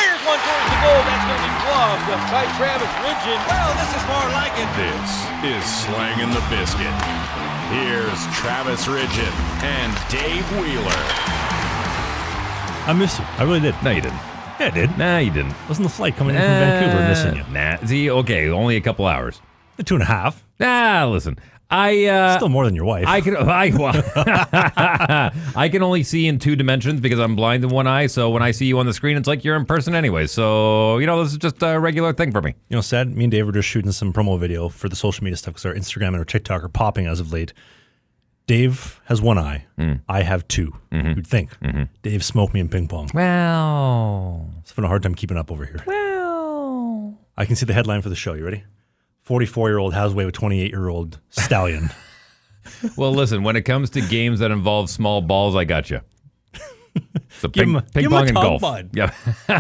Fires one towards the goal. That's going to be gloved by Travis Ridgen. Well, this is more like it. This is Slangin The Bizkit. Here's Travis Ridgen and Dave Wheeler. I miss you. I really did. No, you didn't. Yeah, I did. Nah, you didn't. Wasn't the flight coming in from Vancouver missing you? Nah. See, okay, only a couple hours. 2.5. Listen. Still more than your wife. I can only see in two dimensions because I'm blind in one eye. So when I see you on the screen, it's like you're in person anyway. So, this is just a regular thing for me. Sad, me and Dave were just shooting some promo video for the social media stuff because our Instagram and our TikTok are popping as of late. Dave has one eye. I have two. You'd think. Dave smoked me in ping pong. Well. It's having a hard time keeping up over here. Well. I can see the headline for the show. You ready? 44-year-old has way with 28-year-old stallion. Well, listen, when it comes to games that involve small balls, I got you. So ping pong and golf. Bud. Yeah.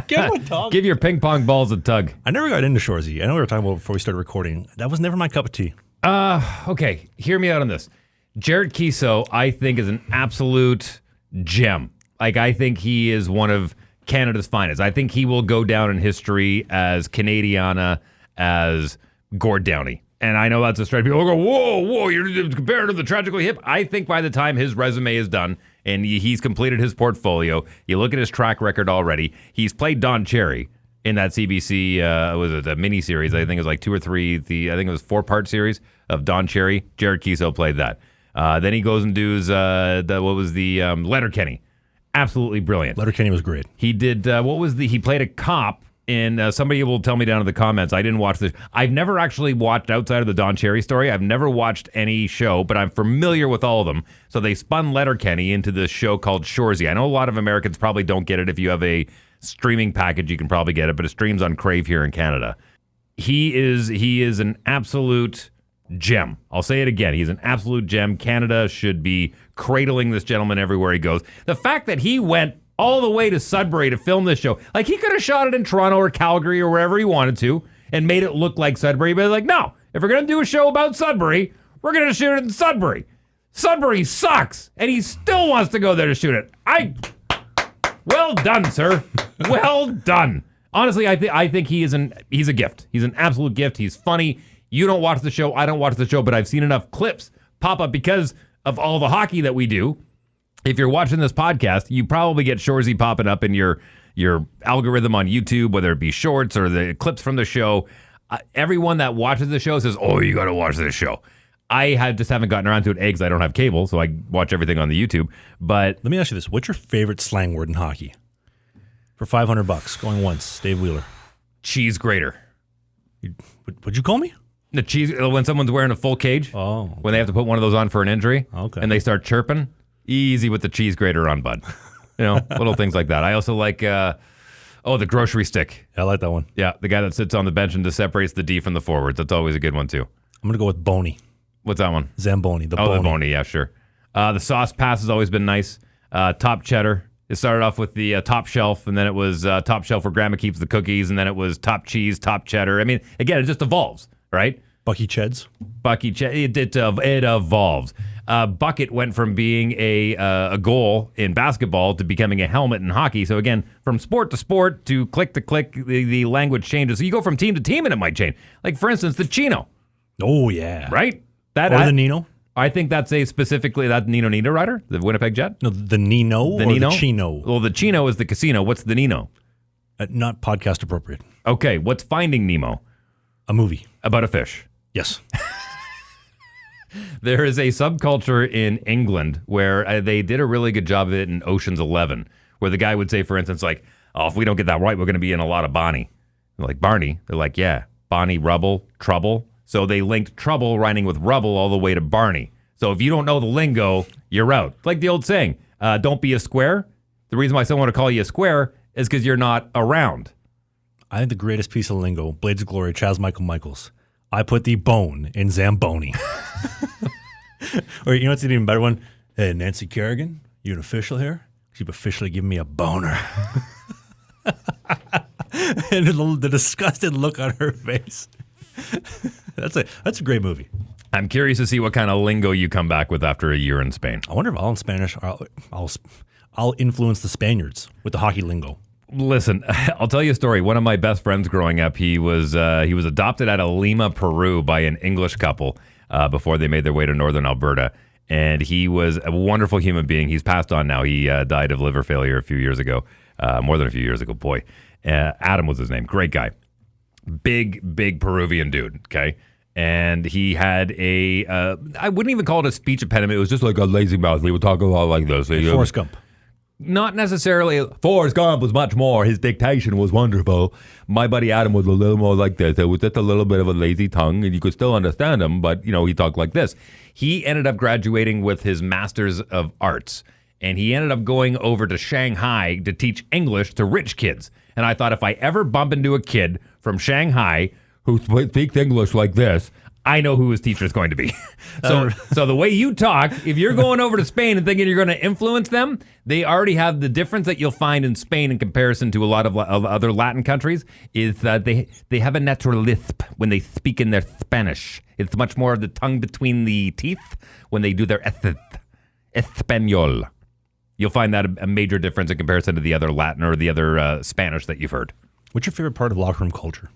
Give him a tug. Give your ping pong balls a tug. I never got into Shoresy. I know we were talking about before we started recording. That was never my cup of tea. Okay, hear me out on this. Jared Kiso, I think, is an absolute gem. I think he is one of Canada's finest. I think he will go down in history as Canadiana, as Gord Downey. And I know that's a stretch. People go, whoa, you're comparing to the Tragically Hip. I think by the time his resume is done and he's completed his portfolio, you look at his track record already. He's played Don Cherry in that CBC, was it a mini-series? I think it was like 2 or 3. I think it was 4-part series of Don Cherry. Jared Kiso played that. Then he goes and does, LetterKenny. Absolutely brilliant. LetterKenny was great. He did, he played a cop. And somebody will tell me down in the comments, I didn't watch this. I've never actually watched, outside of the Don Cherry story, I've never watched any show, but I'm familiar with all of them. So they spun LetterKenny into this show called Shoresy. I know a lot of Americans probably don't get it. If you have a streaming package, you can probably get it, but it streams on Crave here in Canada. He is an absolute gem. I'll say it again. He's an absolute gem. Canada should be cradling this gentleman everywhere he goes. The fact that he went all the way to Sudbury to film this show. He could have shot it in Toronto or Calgary or wherever he wanted to and made it look like Sudbury, but no, if we're going to do a show about Sudbury, we're going to shoot it in Sudbury. Sudbury sucks, and he still wants to go there to shoot it. Well done, sir. Well done. Honestly, I think he's a gift. He's an absolute gift. He's funny. You don't watch the show. I don't watch the show, but I've seen enough clips pop up because of all the hockey that we do. If you're watching this podcast, you probably get Shoresy popping up in your algorithm on YouTube, whether it be shorts or the clips from the show. Everyone that watches the show says, "Oh, you got to watch this show." I just haven't gotten around to it. Because I don't have cable, so I watch everything on the YouTube. But let me ask you this: what's your favorite slang word in hockey? For $500, going once, Dave Wheeler. Cheese grater. What'd you call me? The cheese when someone's wearing a full cage. Oh, when they have to put one of those on for an injury. Okay. And they start chirping. Easy with the cheese grater on, bud. Little things like that. I also like, the grocery stick. I like that one. Yeah, the guy that sits on the bench and just separates the D from the forwards. That's always a good one, too. I'm going to go with Boney. What's that one? Zamboni. The Boney, yeah, sure. The sauce pass has always been nice. Top cheddar. It started off with the top shelf, and then it was top shelf where Grandma keeps the cookies, and then it was top cheese, top cheddar. I mean, again, it just evolves, right? Bucky Cheds. It evolves. Bucket went from being a goal in basketball to becoming a helmet in hockey. So again, from sport to sport to click to click, the language changes. So you go from team to team and it might change. Like, for instance, the Chino. Oh, yeah. Right? The Nino? I think that's specifically that Nino rider, the Winnipeg Jet. No, the Nino the Chino? Well, the Chino is the casino. What's the Nino? Not podcast appropriate. Okay, what's Finding Nemo? A movie. About a fish. Yes. There is a subculture in England where they did a really good job of it in Ocean's 11, where the guy would say, for instance, like, "Oh, if we don't get that right, we're going to be in a lot of Bonnie." They're like, Barney? They're like, yeah, Bonnie, Rubble, Trouble. So they linked Trouble rhyming with Rubble all the way to Barney. So if you don't know the lingo, you're out. It's like the old saying, don't be a square. The reason why someone would call you a square is because you're not around. I think the greatest piece of lingo, Blades of Glory, Chaz Michaels. I put the bone in Zamboni. Or you know what's an even better one? Hey, Nancy Kerrigan, you an official here? You've officially given me a boner. And the disgusted look on her face. That's a great movie. I'm curious to see what kind of lingo you come back with after a year in Spain. I wonder if I'll in Spanish, I'll influence the Spaniards with the hockey lingo. Listen, I'll tell you a story. One of my best friends growing up, he was adopted out of Lima, Peru by an English couple before they made their way to northern Alberta. And he was a wonderful human being. He's passed on now. He died of liver failure a few years ago, more than a few years ago, boy. Adam was his name. Great guy. Big Peruvian dude, okay? And he had I wouldn't even call it a speech impediment. It was just like a lazy mouth. He would talk a lot like this. Forrest Gump. Not necessarily. Forrest Gump was much more. His dictation was wonderful. My buddy Adam was a little more like this. It was just a little bit of a lazy tongue, and you could still understand him, but, he talked like this. He ended up graduating with his Master's of Arts, and he ended up going over to Shanghai to teach English to rich kids. And I thought, if I ever bump into a kid from Shanghai who speaks English like this, I know who his teacher is going to be. So the way you talk, if you're going over to Spain and thinking you're going to influence them, they already have the difference that you'll find in Spain in comparison to a lot of other Latin countries is that they have a natural lisp when they speak in their Spanish. It's much more of the tongue between the teeth when they do their Espanol. You'll find that a major difference in comparison to the other Latin or the other Spanish that you've heard. What's your favorite part of locker room culture?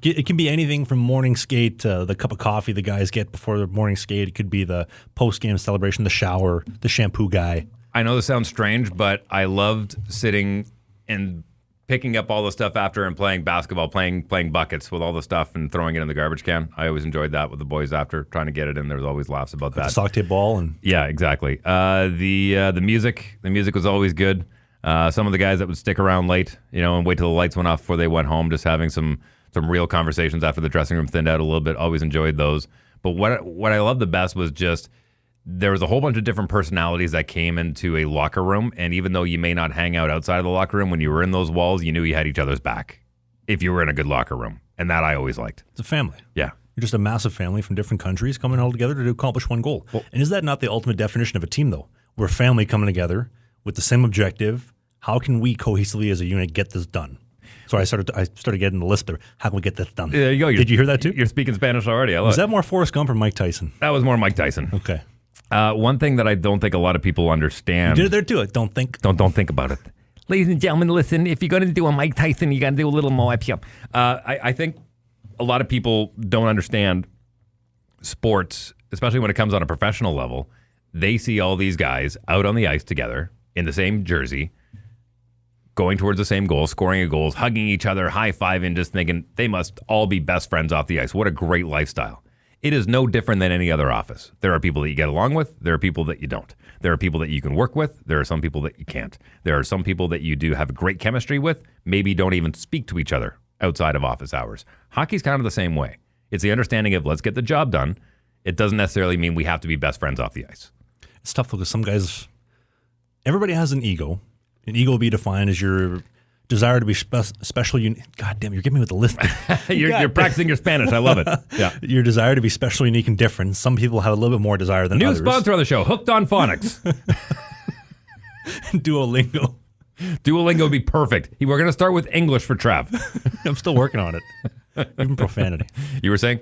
It can be anything from morning skate to the cup of coffee the guys get before the morning skate. It could be the post-game celebration, the shower, the shampoo guy. I know this sounds strange, but I loved sitting and picking up all the stuff after and playing basketball, playing buckets with all the stuff and throwing it in the garbage can. I always enjoyed that with the boys after, trying to get it in. There was always laughs about that. The sock tape ball. And yeah, exactly. The music was always good. Some of the guys that would stick around late, and wait till the lights went off before they went home, just having some real conversations after the dressing room thinned out a little bit. Always enjoyed those. But what I loved the best was just there was a whole bunch of different personalities that came into a locker room. And even though you may not hang out outside of the locker room, when you were in those walls, you knew you had each other's back if you were in a good locker room. And that I always liked. It's a family. Yeah. You're just a massive family from different countries coming all together to accomplish one goal. Well, and is that not the ultimate definition of a team, though? We're a family coming together with the same objective. How can we cohesively as a unit get this done? So I started getting the list there. How can we get this done? There you go. Did you hear that too? You're speaking Spanish already. I love Was it. that more Forrest Gump or Mike Tyson? That was more Mike Tyson. Okay. One thing that I don't think a lot of people understand. You did it there too. Don't think. Don't think about it. Ladies and gentlemen, listen. If you're going to do a Mike Tyson, you got to do a little more up here. I think a lot of people don't understand sports, especially when it comes on a professional level. They see all these guys out on the ice together in the same jersey, going towards the same goal, scoring a goals, hugging each other, high-fiving, just thinking they must all be best friends off the ice. What a great lifestyle. It is no different than any other office. There are people that you get along with. There are people that you don't. There are people that you can work with. There are some people that you can't. There are some people that you do have a great chemistry with, maybe don't even speak to each other outside of office hours. Hockey's kind of the same way. It's the understanding of let's get the job done. It doesn't necessarily mean we have to be best friends off the ice. It's tough because some guys, everybody has an ego. An ego will be defined as your desire to be special. God damn, you're giving me with the list. You're practicing your Spanish. I love it. Yeah. Your desire to be special, unique, and different. Some people have a little bit more desire than others. New sponsor of the show, Hooked on Phonics. Duolingo. Duolingo would be perfect. We're going to start with English for Trav. I'm still working on it. Even profanity. You were saying?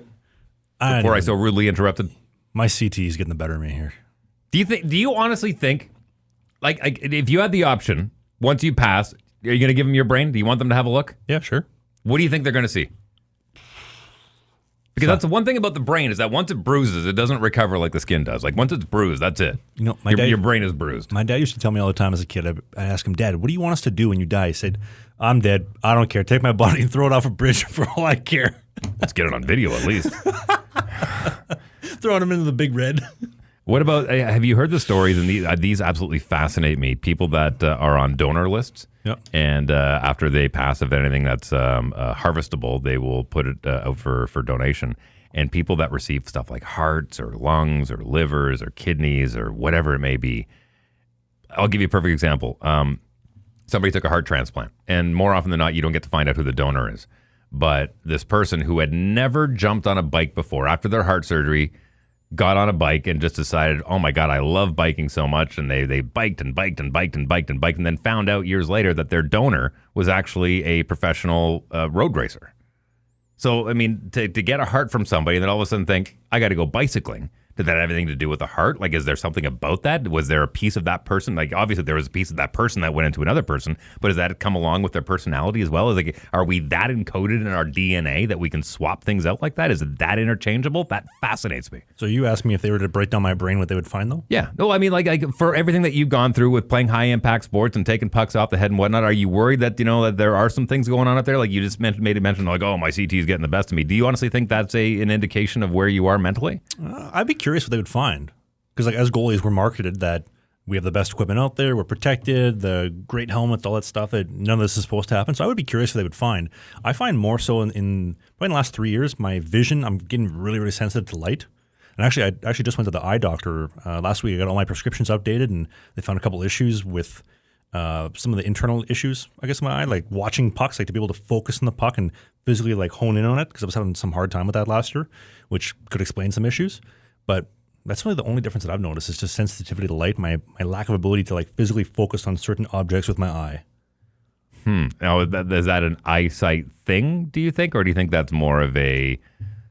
Before I so rudely interrupted? My CT is getting the better of me here. Do you honestly think, like if you had the option, once you pass, are you going to give them your brain? Do you want them to have a look? Yeah, sure. What do you think they're going to see? Because that's the one thing about the brain is that once it bruises, it doesn't recover like the skin does. Like once it's bruised, that's it. Your brain is bruised. My dad used to tell me all the time as a kid, I'd ask him, Dad, what do you want us to do when you die? He said, I'm dead. I don't care. Take my body and throw it off a bridge for all I care. Let's get it on video at least. Throwing him into the big red. What about, have you heard the stories, and these absolutely fascinate me, people that are on donor lists, yep. And after they pass of anything that's harvestable, they will put it out for donation. And people that receive stuff like hearts or lungs or livers or kidneys or whatever it may be. I'll give you a perfect example. Somebody took a heart transplant, and more often than not, you don't get to find out who the donor is. But this person who had never jumped on a bike before, after their heart surgery, got on a bike and just decided, oh my God, I love biking so much. And they biked and biked and biked and biked and biked, and then found out years later that their donor was actually a professional road racer. So, I mean, to get a heart from somebody and then all of a sudden think, I got to go bicycling Did that have anything to do with the heart? Like, is there something about that? Was there a piece of that person? Like, obviously there was a piece of that person that went into another person, but does that come along with their personality as well? Is like, are we that encoded in our DNA that we can swap things out like that? Is it that interchangeable? That fascinates me. So you asked me if they were to break down my brain, what they would find, though? Yeah. No, I mean, like for everything that you've gone through with playing high-impact sports and taking pucks off the head and whatnot, are you worried that, that there are some things going on up there? Like you just made a mention, like, oh, my CT is getting the best of me. Do you honestly think that's an indication of where you are mentally? I'd be curious what they would find. Because like as goalies, we're marketed that we have the best equipment out there, we're protected, the great helmets, all that stuff, that none of this is supposed to happen. So I would be curious what they would find. I find more so in probably in the last 3 years, my vision, I'm getting really, really sensitive to light. And actually, I just went to the eye doctor last week. I got all my prescriptions updated, and they found a couple issues with some of the internal issues, I guess, in my eye, like watching pucks, like to be able to focus on the puck and physically like hone in on it, because I was having some hard time with that last year, which could explain some issues. But that's really the only difference that I've noticed is just sensitivity to light, my lack of ability to like physically focus on certain objects with my eye. Now, is that an eyesight thing, do you think? Or do you think that's more of a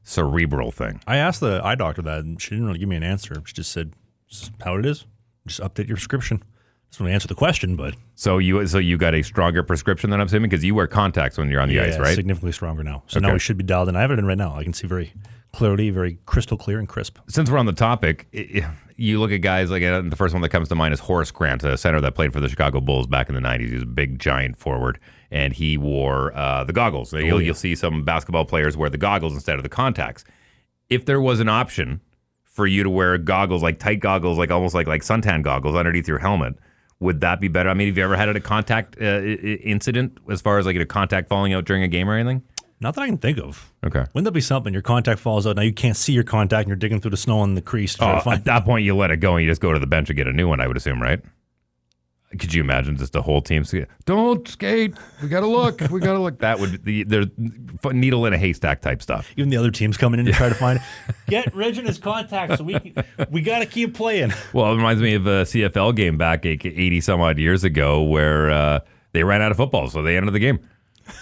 cerebral thing? I asked the eye doctor that, and she didn't really give me an answer. She just said, "This is how it is. Just update your prescription." That's when I answer the question, but... So you got a stronger prescription than I'm assuming? Because you wear contacts when you're on the ice, right? Significantly stronger now. So Okay. now we should be dialed in. I have it in right now. I can see very clearly, very crystal clear and crisp. Since we're on the topic, you look at guys like the first one that comes to mind is Horace Grant, a center that played for the Chicago Bulls back in the 90s. He was a big, giant forward, and he wore the goggles. You'll see some basketball players wear the goggles instead of the contacts. If there was an option for you to wear goggles, like tight goggles, like almost like suntan goggles underneath your helmet, would that be better? I mean, have you ever had a contact incident as far as like a contact falling out during a game or anything? Not that I can think of. Okay. Wouldn't that be something? Your contact falls out. Now you can't see your contact and you're digging through the snow on the crease to try to find at that point, you let it go and you just go to the bench and get a new one, I would assume, right? Could you imagine just the whole team skate? Don't skate. We got to look. We got to look. That would be the needle in a haystack type stuff. Even the other teams coming in to try to find it. Get Ridge in his contact so we got to keep playing. Well, it reminds me of a CFL game back 80 some odd years ago where they ran out of footballs, so they ended the game.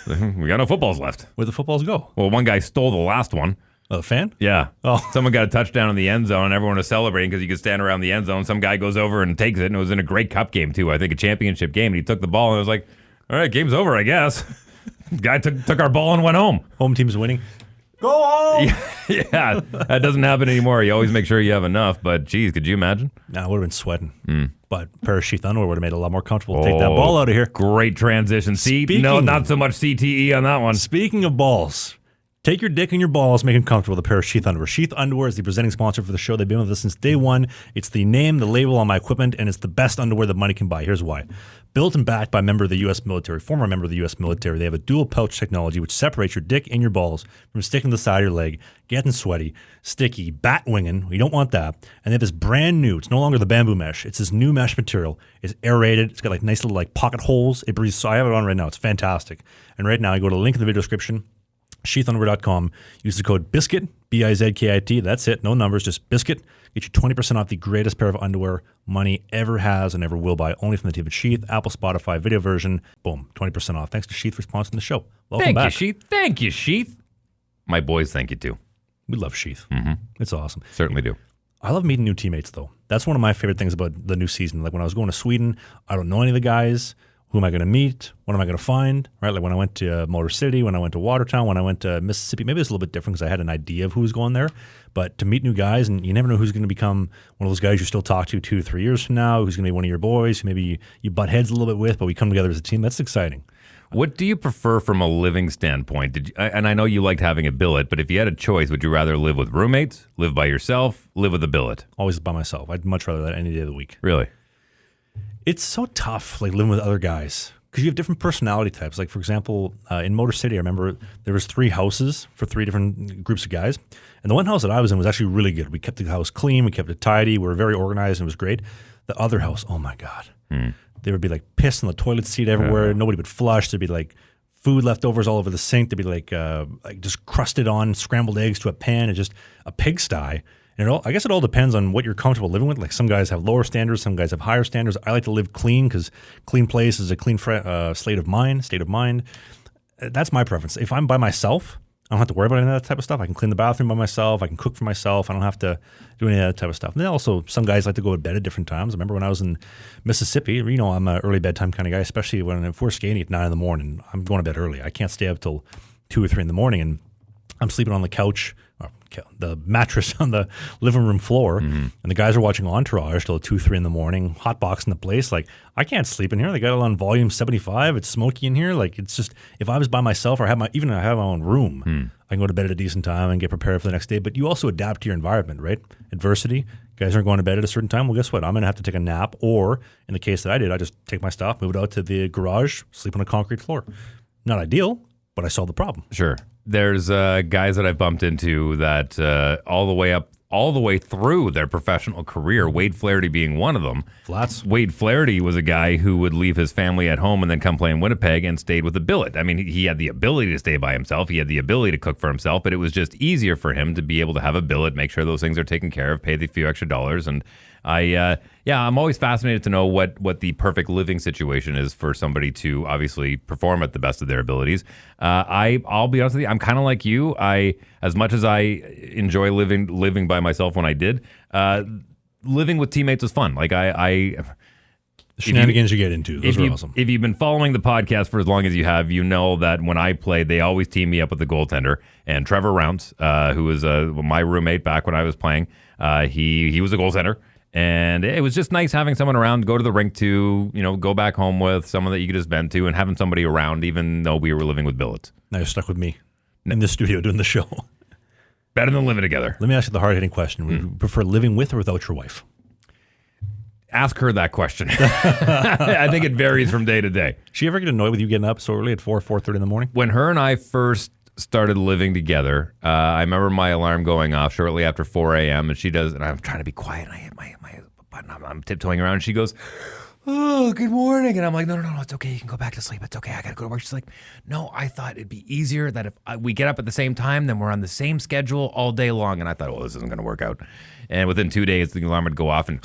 We got no footballs left. Where'd the footballs go? Well, one guy stole the last one. A fan? Yeah. Oh. Someone got a touchdown in the end zone, and everyone was celebrating because you could stand around the end zone. Some guy goes over and takes it, and it was in a great cup game, too. I think a championship game, and he took the ball, and it was like, all right, game's over, I guess. Guy took our ball and went home. Home team's winning. Go home! Yeah, that doesn't happen anymore. You always make sure you have enough, but geez, could you imagine? Nah, I would have been sweating. But a pair of Sheath Underwear would have made it a lot more comfortable to take that ball out of here. Great transition. No, not so much CTE on that one. Speaking of balls, take your dick and your balls, make them comfortable with a pair of Sheath Underwear. Sheath Underwear is the presenting sponsor for the show. They've been with us since day one. It's the name, the label on my equipment, and it's the best underwear that money can buy. Here's why. Built and backed by a member of the U.S. military, former member of the U.S. military, they have a dual pouch technology which separates your dick and your balls from sticking to the side of your leg, getting sweaty, sticky, bat winging. You don't want that. And they have this brand new, it's no longer the bamboo mesh. It's this new mesh material. It's aerated. It's got like nice little like pocket holes. It breathes. So I have it on right now. It's fantastic. And right now, I go to the link in the video description, sheathunderwear.com. Use the code BIZKIT, BIZKIT. That's it. No numbers, just BIZKIT. Get you 20% off the greatest pair of underwear money ever has and ever will buy. Only from the team at Sheath, Apple, Spotify, video version. Boom, 20% off. Thanks to Sheath for sponsoring the show. Welcome Thank back. you, Sheath. Thank you, Sheath. My boys thank you, too. We love Sheath. It's awesome. Certainly do. I love meeting new teammates, though. That's one of my favorite things about the new season. Like when I was going to Sweden, I don't know any of the guys. Who am I going to meet? What am I going to find? Right? Like when I went to Motor City, when I went to Watertown, when I went to Mississippi, maybe it's a little bit different because I had an idea of who was going there. But to meet new guys, and you never know who's going to become one of those guys you still talk to 2 to 3 years from now, who's going to be one of your boys, who maybe you butt heads a little bit with, but we come together as a team. That's exciting. What do you prefer from a living standpoint? And I know you liked having a billet, but if you had a choice, would you rather live with roommates, live by yourself, live with a billet? Always by myself. I'd much rather that any day of the week. Really? It's so tough, like living with other guys. Because you have different personality types. Like, for example, in Motor City, I remember there was 3 houses for 3 different groups of guys. And the one house that I was in was actually really good. We kept the house clean. We kept it tidy. We were very organized, and it was great. The other house, oh, my God. There would be, like, piss on the toilet seat everywhere. Nobody would flush. There'd be, like, food leftovers all over the sink. There'd be, like just crusted on scrambled eggs to a pan and just a pigsty. And I guess it all depends on what you're comfortable living with. Like some guys have lower standards, some guys have higher standards. I like to live clean because clean place is a clean state of mind. That's my preference. If I'm by myself, I don't have to worry about any of that type of stuff. I can clean the bathroom by myself. I can cook for myself. I don't have to do any of that type of stuff. And then also, some guys like to go to bed at different times. I remember when I was in Mississippi, I'm an early bedtime kind of guy, especially if we're skating at 9 in the morning. I'm going to bed early. I can't stay up till 2 or 3 in the morning, and I'm sleeping on the couch, or the mattress on the living room floor, and the guys are watching Entourage till 2, 3 in the morning, hot boxing the place. Like, I can't sleep in here. They got it on volume 75. It's smoky in here. Like, it's just, if I was by myself or I have my own room, I can go to bed at a decent time and get prepared for the next day. But you also adapt to your environment, right? Adversity. Guys aren't going to bed at a certain time. Well, guess what? I'm going to have to take a nap, or in the case that I did, I just take my stuff, move it out to the garage, sleep on a concrete floor. Not ideal, but I solved the problem. Sure. There's guys that I've bumped into that all the way through their professional career, Wade Flaherty being one of them. Flats. Wade Flaherty was a guy who would leave his family at home and then come play in Winnipeg and stayed with a billet. I mean, he had the ability to stay by himself. He had the ability to cook for himself, but it was just easier for him to be able to have a billet, make sure those things are taken care of, pay the few extra dollars. And I'm always fascinated to know what the perfect living situation is for somebody to obviously perform at the best of their abilities. I'll be honest with you, I'm kind of like you. As much as I enjoy living by myself when I did, living with teammates was fun. Like The shenanigans you get into, those are awesome. If you've been following the podcast for as long as you have, you know that when I played, they always team me up with the goaltender. And Trevor Rounce, who was my roommate back when I was playing, he was a goaltender. And it was just nice having someone around to go to the rink to, go back home with, someone that you could just vent to, and having somebody around, even though we were living with billets. Now you're stuck with me in the studio doing the show. Better than living together. Let me ask you the hard-hitting question. Would you prefer living with or without your wife? Ask her that question. I think it varies from day to day. She ever get annoyed with you getting up so early at 4:30 in the morning? When her and I first started living together, I remember my alarm going off shortly after 4 a.m. and she does, and I'm trying to be quiet, and I hit my button. I'm tiptoeing around, and she goes, "Oh, good morning," and I'm like, "No, it's okay. You can go back to sleep. It's okay. I gotta go to work." She's like, "No, I thought it'd be easier that if we get up at the same time, then we're on the same schedule all day long." And I thought, well, this isn't gonna work out. And within 2 days, the alarm would go off, and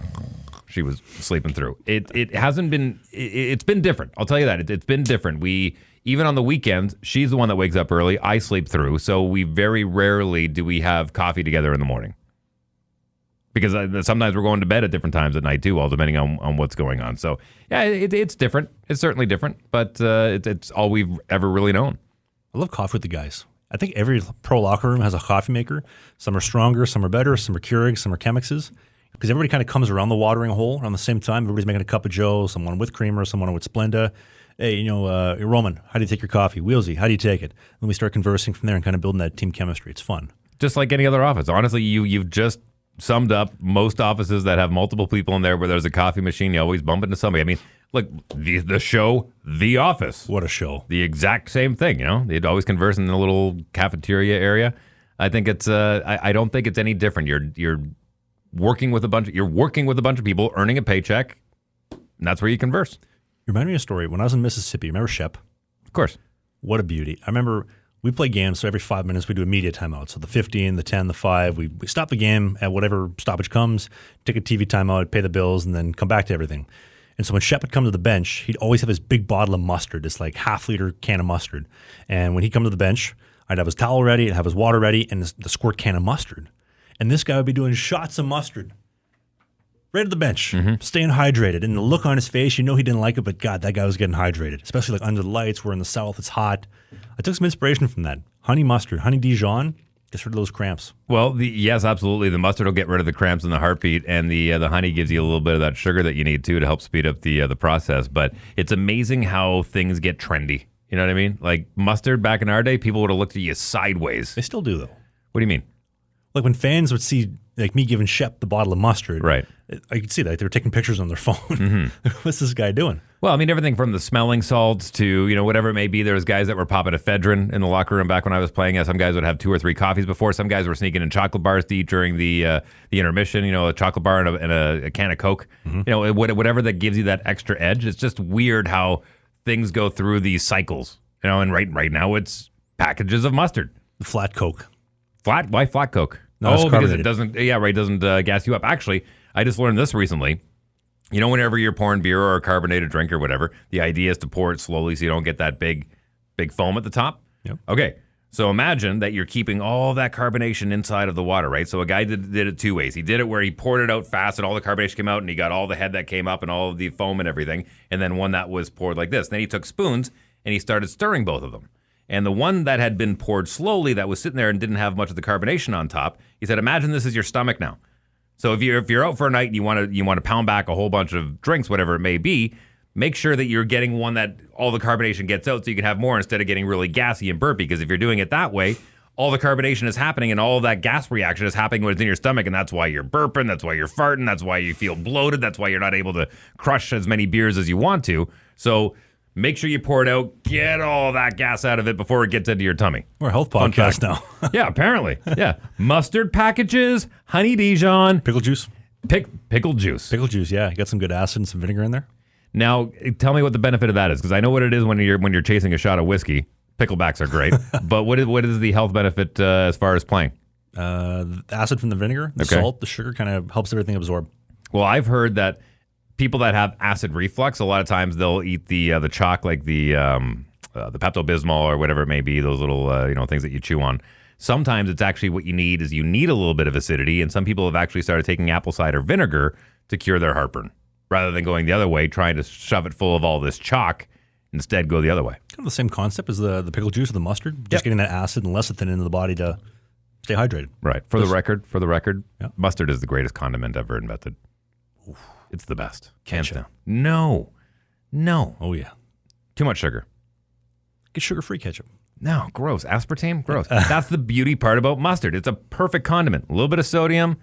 she was sleeping through. It hasn't been. It's been different. I'll tell you that. It's been different. Even on the weekends, she's the one that wakes up early. I sleep through, so we very rarely do we have coffee together in the morning. Because sometimes we're going to bed at different times at night too, all depending on what's going on. So yeah, it's different. It's certainly different, but it's all we've ever really known. I love coffee with the guys. I think every pro locker room has a coffee maker. Some are stronger, some are better, some are Keurigs, some are Chemixes. Because everybody kind of comes around the watering hole around the same time. Everybody's making a cup of joe, someone with creamer, someone with Splenda. Hey, Roman, how do you take your coffee? Wheelsy, how do you take it? Then we start conversing from there and kind of building that team chemistry. It's fun. Just like any other office. Honestly, you've just summed up most offices that have multiple people in there where there's a coffee machine. You always bump into somebody. I mean, look, the show, The Office. What a show. The exact same thing, They'd always converse in the little cafeteria area. I think it's I don't think it's any different. You're working with a bunch of people, earning a paycheck, and that's where you converse. You remind me of a story. When I was in Mississippi, remember Shep? Of course. What a beauty. I remember we play games, so every 5 minutes we do a media timeout. So the 15, the 10, the 5, we stop the game at whatever stoppage comes, take a TV timeout, pay the bills, and then come back to everything. And so when Shep would come to the bench, he'd always have his big bottle of mustard, this like half-liter can of mustard. And when he'd come to the bench, I'd have his towel ready, I'd have his water ready, and the squirt can of mustard. And this guy would be doing shots of mustard right at the bench, staying hydrated. And the look on his face, he didn't like it, but God, that guy was getting hydrated, especially like under the lights. We're in the South, it's hot. I took some inspiration from that. Honey mustard, honey Dijon, gets rid of those cramps. Well, yes, absolutely. The mustard will get rid of the cramps and the heartbeat, and the honey gives you a little bit of that sugar that you need too to help speed up the process. But it's amazing how things get trendy. You know what I mean? Like mustard back in our day, people would have looked at you sideways. They still do though. What do you mean? Like when fans would see like me giving Shep the bottle of mustard, right? I could see that they were taking pictures on their phone. What's this guy doing? Well, I mean, everything from the smelling salts to whatever it may be. There was guys that were popping ephedrine in the locker room back when I was playing. Some guys would have 2 or 3 coffees before. Some guys were sneaking in chocolate bars to eat during the intermission. A chocolate bar and a can of Coke. Whatever that gives you that extra edge. It's just weird how things go through these cycles. And right now it's packages of mustard. The flat Coke. Flat? Why flat Coke? No, it's because it doesn't. Yeah, right. It doesn't gas you up. Actually, I just learned this recently. Whenever you're pouring beer or a carbonated drink or whatever, the idea is to pour it slowly so you don't get that big foam at the top. Yep. Okay. So imagine that you're keeping all that carbonation inside of the water, right? So a guy did it two ways. He did it where he poured it out fast and all the carbonation came out and he got all the head that came up and all of the foam and everything. And then one that was poured like this. Then he took spoons and he started stirring both of them. And the one that had been poured slowly that was sitting there and didn't have much of the carbonation on top, he said, imagine this is your stomach now. So if you're out for a night and you want to pound back a whole bunch of drinks, whatever it may be, make sure that you're getting one that all the carbonation gets out so you can have more instead of getting really gassy and burpy. Because if you're doing it that way, all the carbonation is happening and all of that gas reaction is happening when it's in your stomach. And that's why you're burping. That's why you're farting. That's why you feel bloated. That's why you're not able to crush as many beers as you want to. So make sure you pour it out. Get all that gas out of it before it gets into your tummy. We're a health podcast now. Yeah, apparently. Yeah. Mustard packages, honey Dijon. Pickle juice. Pickle juice. Pickle juice, yeah. You got some good acid and some vinegar in there. Now, tell me what the benefit of that is, because I know what it is when you're chasing a shot of whiskey. Picklebacks are great, but what is the health benefit as far as playing? The acid from the vinegar, the salt, the sugar kind of helps everything absorb. Well, I've heard that people that have acid reflux, a lot of times they'll eat the chalk, like the Pepto-Bismol or whatever it may be, those little things that you chew on. Sometimes it's actually what you need is you need a little bit of acidity, and some people have actually started taking apple cider vinegar to cure their heartburn, rather than going the other way, trying to shove it full of all this chalk. Instead, go the other way. Kind of the same concept as the pickle juice or the mustard. Just getting that acid and lecithin into the body to stay hydrated. Right. For the record, mustard is the greatest condiment ever invented. Oof. It's the best. Hands down. No. Oh, yeah. Too much sugar. Get sugar-free ketchup. No, gross. Aspartame? Gross. That's the beauty part about mustard. It's a perfect condiment. A little bit of sodium,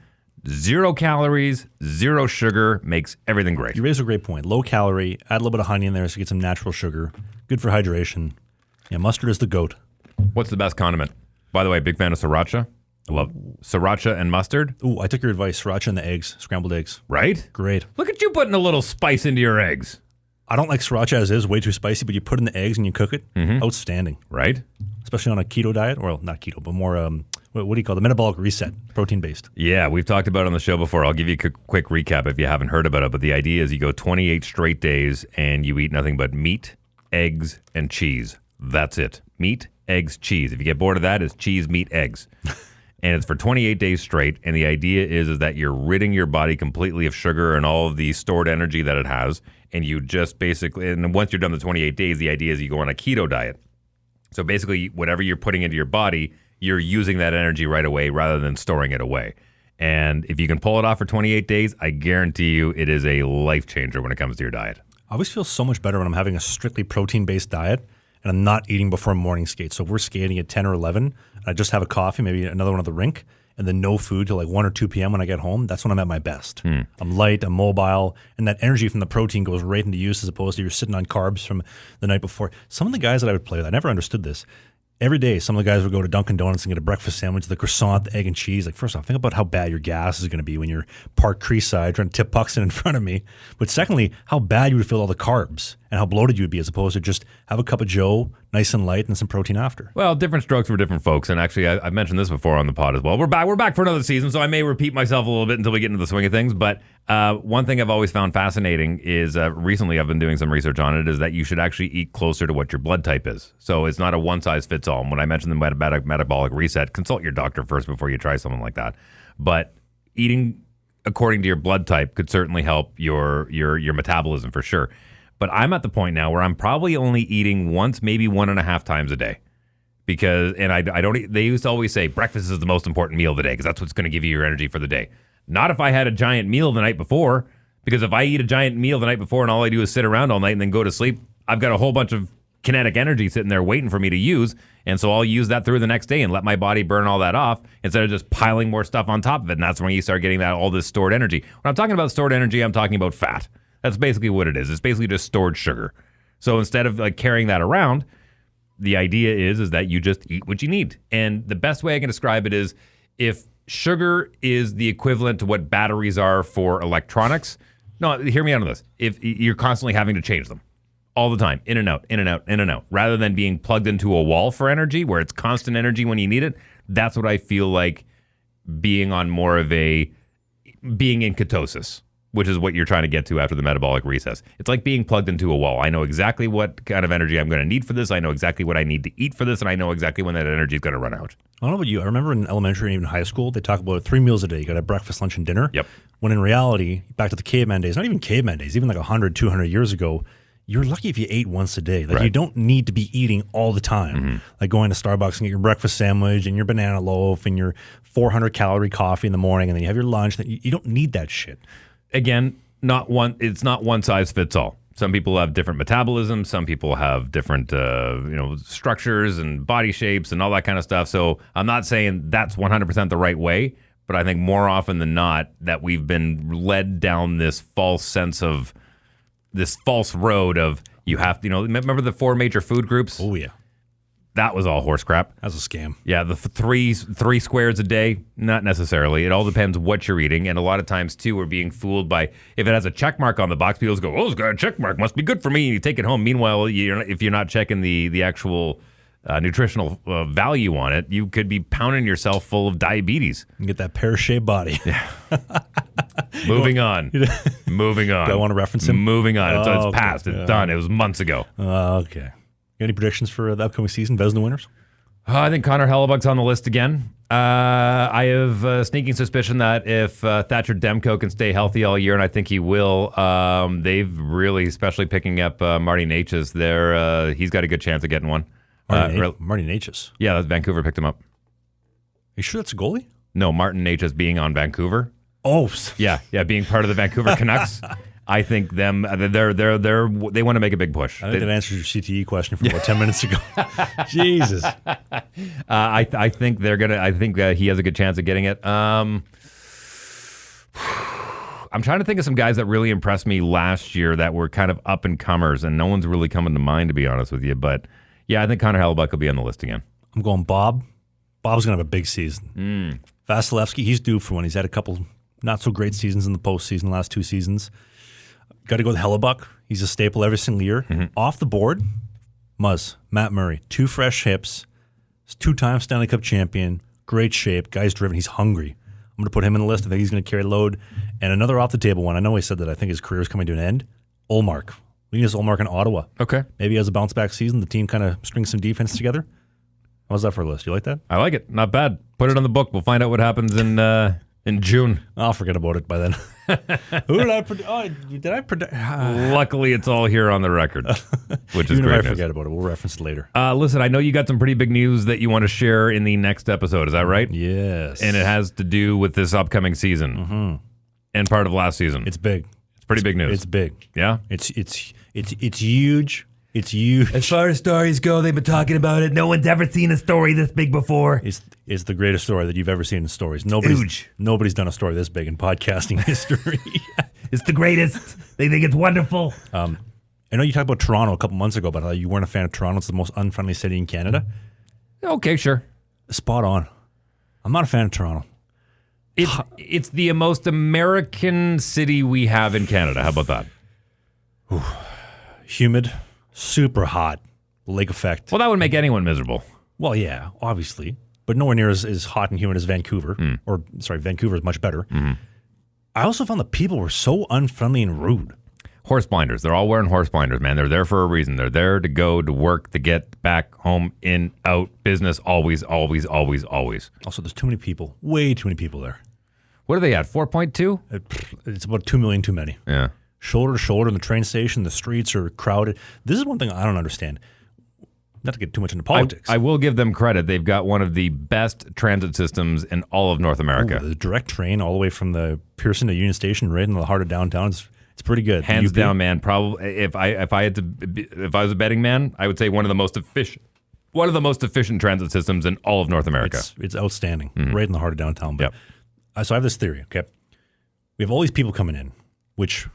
0 calories, 0 sugar, makes everything great. You raise a great point. Low calorie, add a little bit of honey in there so you get some natural sugar. Good for hydration. Yeah, mustard is the goat. What's the best condiment? By the way, big fan of sriracha. I love sriracha and mustard. Ooh, I took your advice. Sriracha and the eggs, scrambled eggs. Right? Great. Look at you putting a little spice into your eggs. I don't like sriracha as is, way too spicy, but you put in the eggs and you cook it. Outstanding. Right? Especially on a keto diet. Well, not keto, but more, what do you call it? The metabolic reset, protein-based. Yeah, we've talked about it on the show before. I'll give you a quick recap if you haven't heard about it. But the idea is you go 28 straight days and you eat nothing but meat, eggs, and cheese. That's it. Meat, eggs, cheese. If you get bored of that, it's cheese, meat, eggs. And it's for 28 days straight. And the idea is that you're ridding your body completely of sugar and all of the stored energy that it has. And you just basically, and once you're done the 28 days, the idea is you go on a keto diet. So basically, whatever you're putting into your body, you're using that energy right away rather than storing it away. And if you can pull it off for 28 days, I guarantee you it is a life changer when it comes to your diet. I always feel so much better when I'm having a strictly protein-based diet and I'm not eating before morning skate. So if we're skating at 10 or 11, I just have a coffee, maybe another one at the rink, and then no food till like 1 or 2 p.m. when I get home. That's when I'm at my best. I'm light, I'm mobile, and that energy from the protein goes right into use as opposed to you're sitting on carbs from the night before. Some of the guys that I would play with, I never understood this. Every day, some of the guys would go to Dunkin' Donuts and get a breakfast sandwich, the croissant, the egg and cheese. Like, first off, think about how bad your gas is going to be when you're parked crease-side trying to tip pucks in front of me. But secondly, how bad you would feel all the carbs and how bloated you would be as opposed to just have a cup of Joe, nice and light, and some protein after. Well, different strokes for different folks. And actually, I've mentioned this before on the pod as well. We're back for another season, so I may repeat myself a little bit until we get into the swing of things. But one thing I've always found fascinating is recently I've been doing some research on it, is that you should actually eat closer to what your blood type is. So it's not a one-size-fits-all. And when I mentioned the metabolic reset, consult your doctor first before you try something like that. But eating according to your blood type could certainly help your metabolism for sure. But I'm at the point now where I'm probably only eating once, maybe 1.5 times a day. Because, and I don't eat, they used to always say breakfast is the most important meal of the day because that's what's going to give you your energy for the day. Not if I had a giant meal the night before, because if I eat a giant meal the night before and all I do is sit around all night and then go to sleep, I've got a whole bunch of kinetic energy sitting there waiting for me to use. And so I'll use that through the next day and let my body burn all that off instead of just piling more stuff on top of it. And that's when you start getting all this stored energy. When I'm talking about stored energy, I'm talking about fat. That's basically what it is. It's basically just stored sugar. So instead of like carrying that around, the idea is that you just eat what you need. And the best way I can describe it is if sugar is the equivalent to what batteries are for electronics. No, hear me out on this. If you're constantly having to change them all the time, in and out, in and out, in and out, rather than being plugged into a wall for energy where it's constant energy when you need it, that's what I feel like being on more of being in ketosis, which is what you're trying to get to after the metabolic recess. It's like being plugged into a wall. I know exactly what kind of energy I'm going to need for this. I know exactly what I need to eat for this, and I know exactly when that energy is going to run out. I don't know about you. I remember in elementary and even high school, they talk about 3 meals a day. You got to have breakfast, lunch, and dinner. Yep. When in reality, back to the caveman days, not even caveman days, even like 100, 200 years ago, you're lucky if you ate once a day. Like you don't need to be eating all the time. Like going to Starbucks and get your breakfast sandwich and your banana loaf and your 400-calorie coffee in the morning, and then you have your lunch. You don't need that shit. Again, it's not one size fits all. Some people have different metabolisms. Some people have different, structures and body shapes and all that kind of stuff. So I'm not saying that's 100% the right way, but I think more often than not that we've been led down this false road of you have to, remember the 4 major food groups? Oh, yeah. That was all horse crap. That's a scam. Yeah, the three squares a day, not necessarily. It all depends what you're eating. And a lot of times, too, we're being fooled by, if it has a check mark on the box, people go, oh, it's got a check mark, must be good for me. And you take it home. Meanwhile, if you're not checking the actual nutritional value on it, you could be pounding yourself full of diabetes. You get that pear-shaped body. Yeah. Moving on. Do I want to reference him? Moving on. It's okay. past. It's done. It was months ago. Okay. Any predictions for the upcoming season, Vezina winners? I think Connor Hellebuck's on the list again. I have a sneaking suspicion that if Thatcher Demko can stay healthy all year, and I think he will, they've really, especially picking up Marty Natchez there, he's got a good chance of getting one. Marty Natchez. Yeah, that's Vancouver picked him up. You sure that's a goalie? No, Martin Natchez being on Vancouver. Oh. Yeah, being part of the Vancouver Canucks. I think they want to make a big push. I think that answers your CTE question from about 10 minutes ago. Jesus. I think they're gonna. I think he has a good chance of getting it. I'm trying to think of some guys that really impressed me last year that were kind of up and comers, and no one's really coming to mind, to be honest with you. But yeah, I think Connor Hellebuck will be on the list again. I'm going Bob. Bob's gonna have a big season. Vasilevsky, he's due for one. He's had a couple not so great seasons in the postseason, last 2 seasons. Got to go with Hellebuck. He's a staple every single year. Off the board, Matt Murray. 2 fresh hips. 2-time Stanley Cup champion. Great shape. Guy's driven. He's hungry. I'm going to put him in the list. I think he's going to carry the load. And another off-the-table one. I know he said that I think his career is coming to an end. Ullmark. Linus Ullmark in Ottawa. Okay. Maybe he has a bounce-back season. The team kind of strings some defense together. How's that for a list? You like that? I like it. Not bad. Put it on the book. We'll find out what happens in June. I'll forget about it by then. Who did I predict? Oh, did I predict? Luckily, it's all here on the record, which is Even great. if I forget about it, we'll reference it later. Listen, I know you got some pretty big news that you want to share in the next episode. Is that right? Yes. And it has to do with this upcoming season and part of last season. It's big. It's pretty big news. It's big. Yeah? It's huge. It's huge. As far as stories go, they've been talking about it. No one's ever seen a story this big before. It's the greatest story that you've ever seen in stories. Huge. Nobody's done a story this big in podcasting history. It's the greatest. They think it's wonderful. I know you talked about Toronto a couple months ago, but you weren't a fan of Toronto. It's the most unfriendly city in Canada. Okay, sure. Spot on. I'm not a fan of Toronto. It's the most American city we have in Canada. How about that? Humid, super hot, lake effect. Well, that would make anyone miserable. Well, yeah, obviously, but nowhere near as hot and humid as Vancouver. Vancouver is much better. I also found that people were so unfriendly and rude. Horse blinders. They're all wearing horse blinders, man. They're there for a reason. They're there to go to work, to get back home, in, out, business, always, always, always, always. Also, there's too many people. Way too many people there. What are they at, 4.2? It's about 2 million too many. Yeah. Shoulder to shoulder in the train station. The streets are crowded. This is one thing I don't understand. Not to get too much into politics. I will give them credit. They've got one of the best transit systems in all of North America. The direct train all the way from the Pearson to Union Station, right in the heart of downtown. It's pretty good. Hands down, man. Probably, if I was a betting man, I would say one of the most efficient transit systems in all of North America. It's outstanding, right in the heart of downtown. But Yep. So I have this theory. Okay, we have all these people coming in, which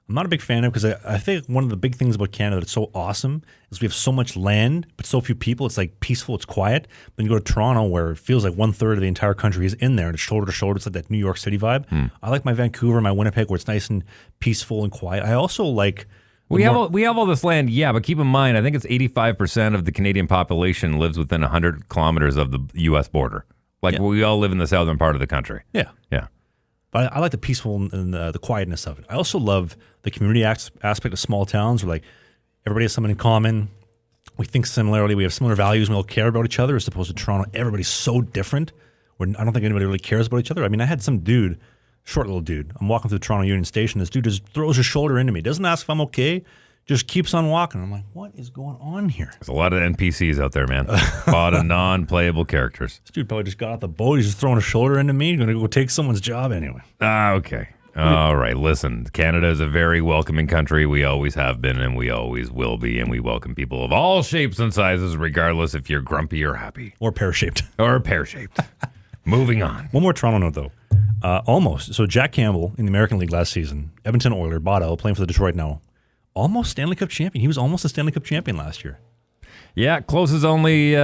I'm not a big fan of, because I think one of the big things about Canada that's so awesome is we have so much land, but so few people. It's like peaceful, it's quiet. But you go to Toronto, where it feels like 1/3 of the entire country is in there, and it's shoulder to shoulder. It's like that New York City vibe. I like my Vancouver, my Winnipeg, where it's nice and peaceful and quiet. I also like... We have all this land, yeah, but keep in mind, I think it's 85% of the Canadian population lives within 100 kilometers of the U.S. border. We all live in the southern part of the country. Yeah. Yeah. But I like the peaceful and the quietness of it. I also love the community aspect of small towns where like everybody has something in common. We think similarly. We have similar values. We all care about each other as opposed to Toronto. Everybody's so different. Where I don't think anybody really cares about each other. I mean, I had some dude, short little dude. I'm walking through the Toronto Union Station. This dude just throws his shoulder into me. Doesn't ask if I'm okay. Just keeps on walking. I'm like, what is going on here? There's a lot of NPCs out there, man. A lot of non-playable characters. This dude probably just got off the boat. He's just throwing a shoulder into me. He's going to go take someone's job anyway. Okay. All right. Listen, Canada is a very welcoming country. We always have been and we always will be. And we welcome people of all shapes and sizes, regardless if you're grumpy or happy. Or pear-shaped. Or pear-shaped. Moving on. One more Toronto note, though. Almost. So Jack Campbell in the American League last season, Edmonton Oiler, bought out, playing for the Detroit now. Almost Stanley Cup champion. He was almost a Stanley Cup champion last year. Yeah, close only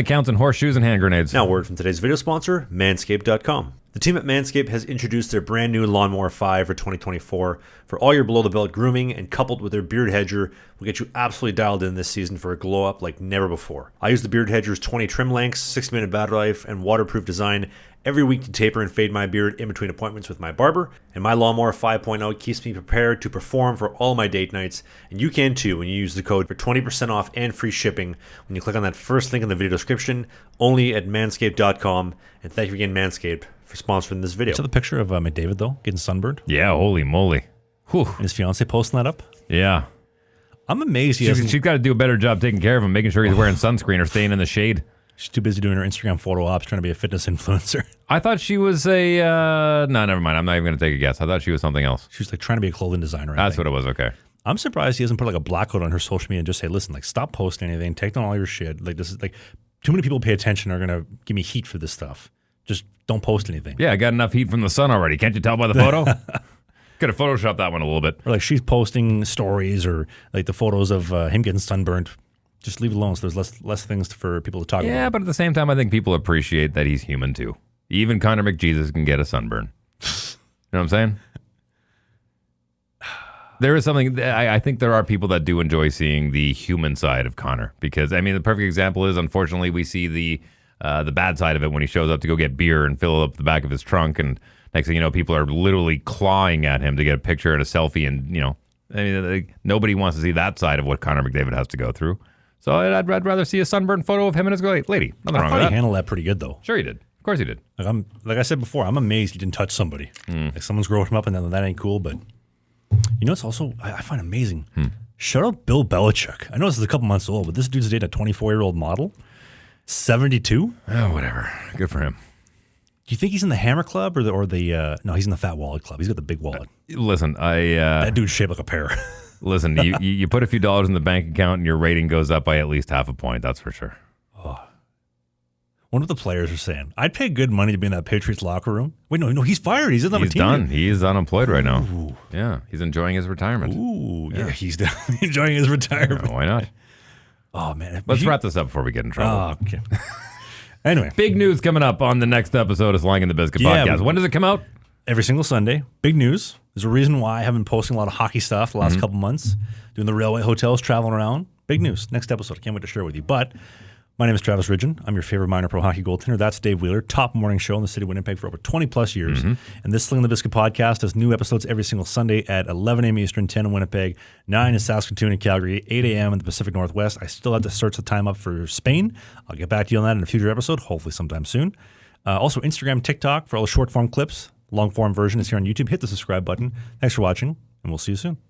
counts in horseshoes and hand grenades. Now, word from today's video sponsor, Manscaped.com. The team at Manscaped has introduced their brand new Lawnmower 5 for 2024 for all your below-the-belt grooming, and coupled with their Beard Hedger will get you absolutely dialed in this season for a glow-up like never before. I use the Beard Hedger's 20 trim lengths, 6-minute battery life, and waterproof design every week to taper and fade my beard in between appointments with my barber, and my Lawnmower 5.0 keeps me prepared to perform for all my date nights, and you can too when you use the code for 20% off and free shipping when you click on that first link in the video description, only at manscaped.com. And thank you again, Manscaped, for sponsoring this video. Saw the picture of McDavid, though, getting sunburned? Yeah, holy moly. Whew. And his fiance posting that up? Yeah. I'm amazed She's got to do a better job taking care of him, making sure he's wearing sunscreen or staying in the shade. She's too busy doing her Instagram photo ops, trying to be a fitness influencer. I thought she was a... no, never mind. I'm not even going to take a guess. I thought she was something else. She was like trying to be a clothing designer. That's what it was, okay. I'm surprised he doesn't put like a blackout on her social media and just say, listen, like stop posting anything, take down all your shit. Like this is like, too many people pay attention are going to give me heat for this stuff. Just don't post anything. Yeah, I got enough heat from the sun already. Can't you tell by the photo? Could have photoshopped that one a little bit. Or like she's posting stories or like the photos of him getting sunburned. Just leave it alone so there's less things for people to talk about. Yeah, but at the same time, I think people appreciate that he's human too. Even Connor McJesus can get a sunburn. You know what I'm saying? There is something, I think there are people that do enjoy seeing the human side of Connor. Because, I mean, the perfect example is, unfortunately, we see the bad side of it when he shows up to go get beer and fill up the back of his trunk. And next thing you know, people are literally clawing at him to get a picture and a selfie. And, you know, I mean, nobody wants to see that side of what Connor McDavid has to go through. So I'd rather see a sunburned photo of him and his lady. Nothing wrong with that. He handled that pretty good, though. Sure he did. Of course he did. Like I said before, I'm amazed he didn't touch somebody. Like someone's growing him up and that ain't cool, but you know, it's also, I find amazing. Shout out Bill Belichuk. I know this is a couple months old, but this dude's dating a 24-year-old model. 72? Oh, whatever. Good for him. Do you think he's in the Hammer Club or the no, he's in the Fat Wallet Club. He's got the big wallet. Listen, that dude's shaped like a pear. Listen, you put a few dollars in the bank account and your rating goes up by at least half a point. That's for sure. Oh. Wonder what the players are saying. I'd pay good money to be in that Patriots locker room. Wait, no, he's fired. He's on the team. He's done. He is unemployed right now. Ooh. Yeah, he's enjoying his retirement. Ooh, yeah, he's definitely enjoying his retirement. Yeah, why not? Oh, man. Let's wrap this up before we get in trouble. Oh, okay. Anyway. Big news coming up on the next episode of Slangin The Bizkit podcast. When does it come out? Every single Sunday. Big news. There's a reason why I haven't been posting a lot of hockey stuff the last couple months. Doing the railway hotels, traveling around. Big news. Next episode. I can't wait to share with you. But my name is Travis Ridgen. I'm your favorite minor pro hockey goaltender. That's Dave Wheeler. Top morning show in the city of Winnipeg for over 20 plus years. And this Slangin The Bizkit podcast has new episodes every single Sunday at 11 a.m. Eastern, 10 in Winnipeg, 9 in Saskatoon and Calgary, 8 a.m. in the Pacific Northwest. I still have to search the time up for Spain. I'll get back to you on that in a future episode, hopefully sometime soon. Also, Instagram, TikTok for all the short form clips. Long form version is here on YouTube. Hit the subscribe button. Thanks for watching, and we'll see you soon.